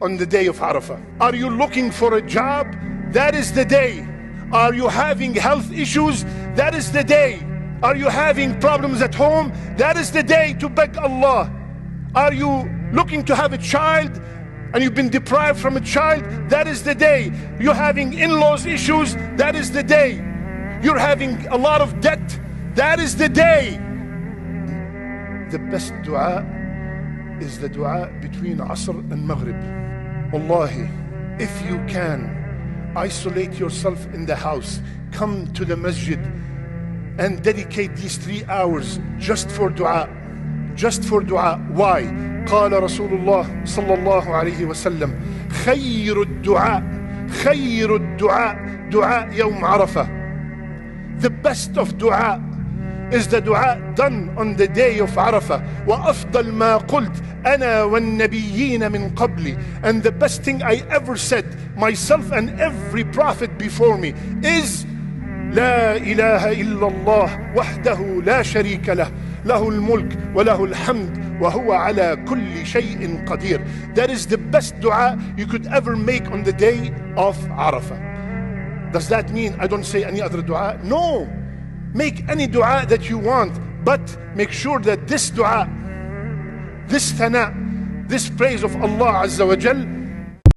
on the day of Arafah. Are you looking for a job? That is the day. Are you having health issues? That is the day. Are you having problems at home? That is the day to beg Allah. Are you looking to have a child and you've been deprived from a child? That is the day. You're having in-laws issues? That is the day. You're having a lot of debt? That is the day. The best dua is the dua between Asr and Maghrib. Wallahi, if you can, isolate yourself in the house, come to the masjid and dedicate these 3 hours just for dua. Just for dua. Why? قال رسول الله صلى الله عليه وسلم خير الدعاء دعاء يوم عرفة. The best of dua is the dua done on the day of Arafah. وأفضل ما قلت أنا والنبيين من قبلي. And the best thing I ever said, myself and every prophet before me, is لا إله إلا الله وحده لا شريك له له الملك وله الحمد وهو على كل شيء قدير. That is the best dua you could ever make on the day of Arafah. Does that mean I don't say any other dua? No. Make any dua that you want, but make sure that this dua, this thana, this praise of Allah Azza wa Jal